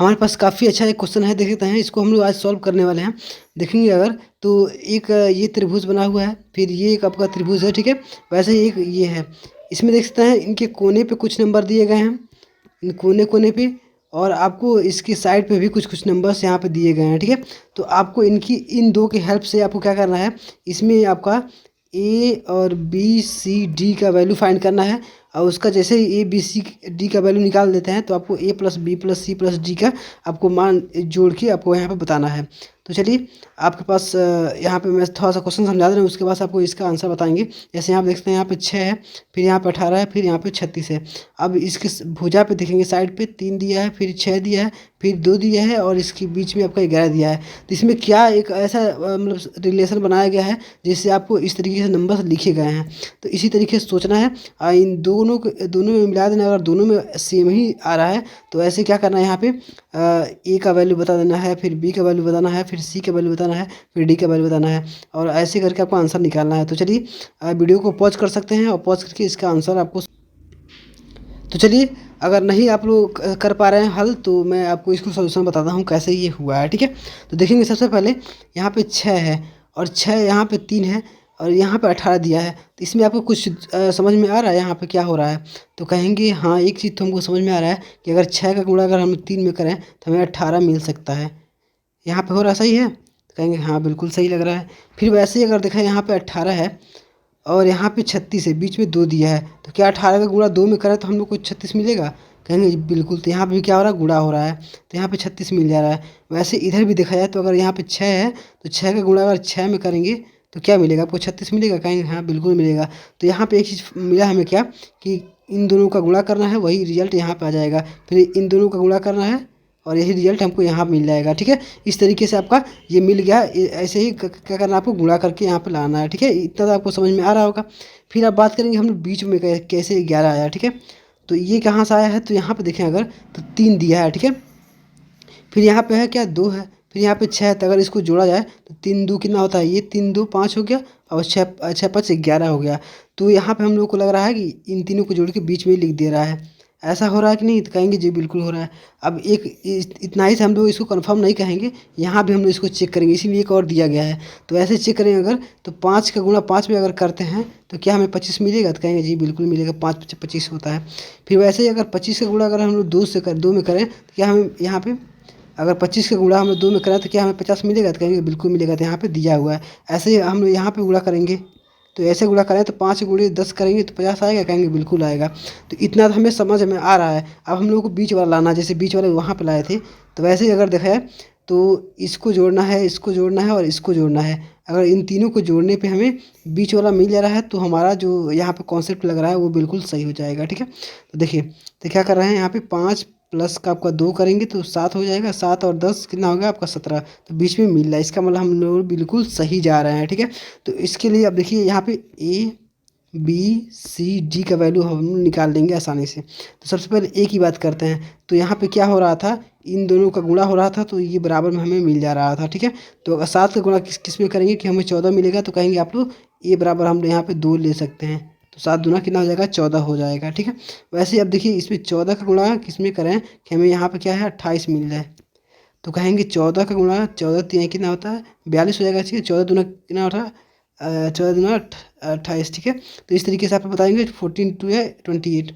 हमारे पास काफ़ी अच्छा एक क्वेश्चन है, देख लेते हैं। इसको हम लोग आज सॉल्व करने वाले हैं। देखेंगे अगर तो एक ये त्रिभुज बना हुआ है, फिर ये एक आपका त्रिभुज है, ठीक है। वैसे ही एक ये है, इसमें देख सकते हैं इनके कोने पे कुछ नंबर दिए गए हैं, इन कोने कोने पे, और आपको इसकी साइड पे भी कुछ कुछ नंबर्स यहाँ पे दिए गए हैं, ठीक है। तो आपको इनकी इन दो की हेल्प से आपको क्या करना है, इसमें आपका ए और बी सी डी का वैल्यू फाइंड करना है। और उसका जैसे ही ए बी सी डी का वैल्यू निकाल देते हैं तो आपको A plus B plus C plus D का आपको मान जोड़ के आपको यहाँ पे बताना है। तो चलिए, आपके पास यहाँ पे मैं थोड़ा सा क्वेश्चन समझा दे रहा हूँ, उसके बाद आपको इसका आंसर बताएंगे। जैसे यहाँ पे देखते हैं, यहाँ पे 6 है, फिर यहाँ पे 18 है, फिर यहाँ पे 36 है। अब इसके भुजा पे देखेंगे, साइड पे 3 दिया है, फिर 6 दिया है, फिर 2 दिया है, और इसके बीच में आपका 11 दिया है। तो इसमें क्या एक ऐसा मतलब रिलेशन बनाया गया है जिससे आपको इस तरीके से नंबर लिखे गए हैं। तो इसी तरीके से सोचना है। इन दोनों में मिला देना है। अगर दोनों में सेम ही आ रहा है तो ऐसे क्या करना है, यहाँ पे ए का वैल्यू बता देना है, फिर बी का वैल्यू बताना है, फिर सी का वैल्यू बताना है, फिर डी का वैल्यू बताना है, और ऐसे करके आपको आंसर निकालना है। तो चलिए, वीडियो को पॉज कर सकते हैं और पॉज करके इसका आंसर आपको। तो चलिए, अगर नहीं आप लोग कर पा रहे हैं हल, तो मैं आपको इसको सोल्यूशन बताता हूँ कैसे ये हुआ है, ठीक है। तो देखेंगे, सबसे पहले यहाँ पे 6 है, और 6 यहाँ पे 3 है, और यहाँ पे 18 दिया है। तो इसमें आपको कुछ समझ में आ रहा है यहाँ पे क्या हो रहा है? तो कहेंगे हाँ, एक चीज़ तो हमको समझ में आ रहा है कि अगर 6 का गुणा अगर हम 3 में करें तो हमें 18 मिल सकता है। यहाँ पे हो रहा सही है? तो कहेंगे हाँ, बिल्कुल सही लग रहा है। फिर वैसे ही अगर देखा, यहाँ पे 18 है और यहाँ पे 36 है, बीच में 2 दिया है, तो क्या 18 का गुणा 2 में करें तो हम लोग को 36 मिलेगा? कहेंगे जी बिल्कुल। तो यहाँ पे भी क्या हो रहा है, गुणा हो रहा है, तो यहाँ पे 36 मिल जा रहा है। वैसे इधर भी देखा जाए तो अगर यहाँ पे 6 है तो 6 का गुणा अगर 6 में करेंगे तो क्या मिलेगा आपको? 36 मिलेगा? कहेंगे हाँ, बिल्कुल मिलेगा। तो यहाँ पे एक चीज़ मिला हमें, क्या कि इन दोनों का गुणा करना है, वही रिजल्ट यहाँ पे आ जाएगा। फिर इन दोनों का गुणा करना है और यही रिजल्ट हमको यहाँ मिल जाएगा, ठीक है। इस तरीके से आपका ये मिल गया। ऐसे ही क्या करना है, आपको गुणा करके यहाँ पे लाना है, ठीक है। इतना तो आपको समझ में आ रहा होगा। फिर आप बात करेंगे हम लोग बीच में कैसे 11 आया, ठीक है। तो ये कहाँ से आया है, तो यहाँ पे देखें अगर, तो 3 दिया है, ठीक है। फिर यहाँ पे है क्या, 2 है, फिर यहाँ पे 6 है। तो अगर इसको जोड़ा जाए तो 3 2 कितना होता है, ये 3 2 5 हो गया, और 6 5 11 हो गया। तो यहाँ पे हम लोग को लग रहा है कि इन तीनों को जोड़ के बीच में लिख दे रहा है। ऐसा हो रहा है कि नहीं? तो कहेंगे जी बिल्कुल हो रहा है। अब एक इतना ही से हम लोग इसको कंफर्म नहीं कहेंगे, यहाँ भी हम लोग इसको चेक करेंगे, इसीलिए एक और दिया गया है। तो ऐसे चेक करेंगे अगर, तो 5 का गुणा 5 में अगर करते हैं तो क्या हमें 25 मिलेगा? तो कहेंगे जी बिल्कुल मिलेगा, 5 25 होता है। फिर वैसे ही अगर 25 का गुणा अगर हम लोग 2 में करें तो क्या हमें यहाँ पे, अगर 25 का गुणा हम लोग 2 में करें तो क्या हमें 50 मिलेगा? तो कहेंगे बिल्कुल मिलेगा, तो यहाँ पे दिया हुआ है। ऐसे ही हम लोग यहाँ पे गुणा करेंगे, तो ऐसे गुणा करें तो 5 गुणे 10 करेंगे तो 50 आएगा? कहेंगे बिल्कुल आएगा। तो इतना तो हमें समझ में आ रहा है। अब हम लोग को बीच वाला लाना है, जैसे बीच वाले वहाँ पे लाए थे। तो वैसे ही अगर देखा है तो इसको जोड़ना है, इसको जोड़ना है, और इसको जोड़ना है। अगर इन तीनों को जोड़ने पे हमें बीच वाला मिल जा रहा है तो हमारा जो यहाँ पे कॉन्सेप्ट लग रहा है वो बिल्कुल सही हो जाएगा, ठीक है। तो देखिए, तो क्या कर रहे हैं यहाँ पे, 5 प्लस का आपका 2 करेंगे तो 7 हो जाएगा, 7 और 10 कितना होगा आपका 17। तो बीच में मिल रहा है, इसका मतलब हम लोग बिल्कुल सही जा रहे हैं, ठीक है। तो इसके लिए अब देखिए, यहाँ पे ए बी सी डी का वैल्यू हम निकाल लेंगे आसानी से। तो सबसे पहले ए की बात करते हैं। तो यहाँ पे क्या हो रहा था, इन दोनों का गुणा हो रहा था, तो ये बराबर में हमें मिल जा रहा था, ठीक है। तो अगर 7 का गुणा किस में करेंगे कि हमें 14 मिलेगा, तो कहेंगे आप लोग ए बराबर हम यहाँ पे 2 ले सकते हैं। तो 7 दूना कितना हो जाएगा, 14 हो जाएगा, ठीक है। वैसे ही अब देखिए, इसमें 14 का गुणा किस में करें कि हमें यहाँ पे क्या है, 28 मिल जाए। तो कहेंगे 14 का गुणा 14 3 कितना होता है, 42 हो जाएगा, ठीक है। 14 दूना कितना होता है, 14 दूना 28, ठीक है। तो इस तरीके से आप बताएंगे, 14 2 है 28।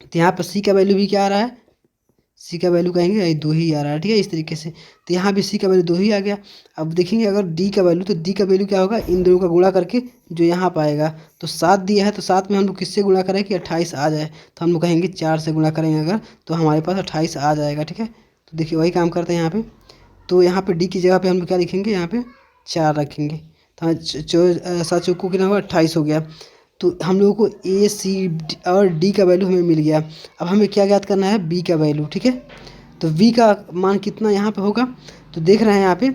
तो यहाँ पर सी का वैल्यू भी क्या आ रहा है, सी का वैल्यू कहेंगे ये 2 ही आ रहा है, ठीक है, इस तरीके से। तो यहाँ भी सी का वैल्यू 2 ही आ गया। अब देखेंगे अगर डी का वैल्यू, तो डी का वैल्यू क्या होगा, इन दोनों का गुणा करके जो यहाँ पाएगा। तो 7 दिया है, तो 7 में हम लोग किससे गुणा करें कि 28 आ जाए? तो हम लोग कहेंगे 4 से गुणा करेंगे अगर, तो हमारे पास 28 आ जाएगा, ठीक है। तो देखिए, वही काम करते हैं यहाँ पे। तो यहाँ पे डी की जगह पे हम लोग क्या लिखेंगे, यहाँ पे 4 रखेंगे। तो 7 चौको कितना हुआ, 28 हो गया। तो हम लोगों को ए सी और डी का वैल्यू हमें मिल गया। अब हमें क्या ज्ञात करना है, बी का वैल्यू, ठीक है। तो वी का मान कितना यहाँ पे होगा, तो देख रहे हैं यहाँ पे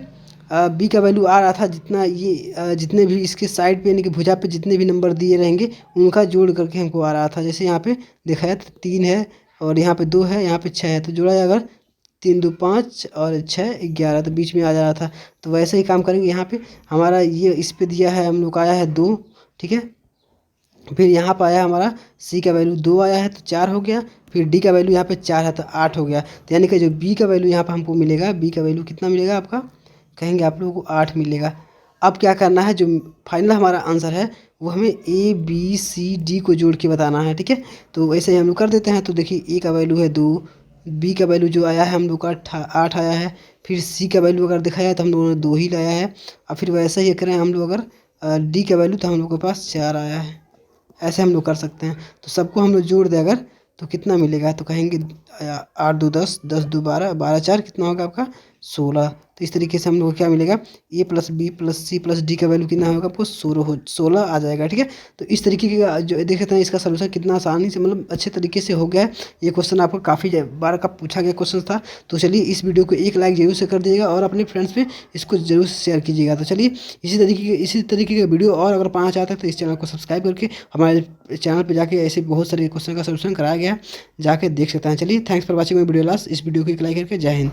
बी का वैल्यू आ रहा था, जितना ये जितने भी इसके साइड पे यानी कि भुजा पे जितने भी नंबर दिए रहेंगे उनका जोड़ करके हमको आ रहा था। जैसे यहाँ पे देखा है तो 3 है, और यहाँ पे 2 है, यहाँ पे 6 है, तो जोड़ा जाए अगर 3 2 5 और 6 11, तो बीच में आ जा रहा था। तो वैसे ही काम करेंगे यहाँ पे। हमारा ये इस पे दिया है हम लोग का आया है 2, ठीक है। फिर यहाँ पर आया हमारा सी का वैल्यू 2 आया है तो 4 हो गया। फिर डी का वैल्यू यहाँ पे 4 है तो 8 हो गया। तो यानी कि जो बी का वैल्यू यहाँ पर हमको मिलेगा, बी का वैल्यू कितना मिलेगा आपका, कहेंगे आप लोगों को 8 मिलेगा। अब क्या करना है, जो फाइनल हमारा आंसर है वो हमें ए बी सी डी को जोड़ के बताना है, ठीक है। तो वैसे ही हम लोग कर देते हैं। तो देखिए ए का वैल्यू है 2, बी का वैल्यू जो आया है हम लोग का 8 आया है। फिर सी का वैल्यू अगर देखा जाए तो हम लोगों ने 2 ही लाया है। और फिर वैसे ही करें हम लोग अगर डी का वैल्यू तो हम लोग के पास 4 आया है। ऐसे हम लोग कर सकते हैं। तो सबको हम लोग जोड़ दें अगर तो कितना मिलेगा, तो कहेंगे 8 2 10, 10 2 12, 12 4 कितना होगा आपका 16। तो इस तरीके से हम लोग को क्या मिलेगा, A plus B plus C plus D का वैल्यू कितना होगा आपको 16 आ जाएगा, ठीक है। तो इस तरीके के जो देखते हैं इसका सलूशन कितना आसानी से मतलब अच्छे तरीके से हो गया है। ये क्वेश्चन आपको काफ़ी बार का पूछा गया क्वेश्चन था। तो चलिए इस वीडियो को एक लाइक जरूर से कर दीजिएगा और अपने फ्रेंड्स में इसको जरूर शेयर कीजिएगा। तो चलिए इसी तरीके के वीडियो और अगर पाना चाहते हैं तो इस चैनल को सब्सक्राइब करके हमारे चैनल पे जाके ऐसे बहुत सारे क्वेश्चन का सलूशन कराया गया है, जाके देख सकते हैं। चलिए thanks for watching my video last. इस वीडियो को एक लाइक करके जय हिंद।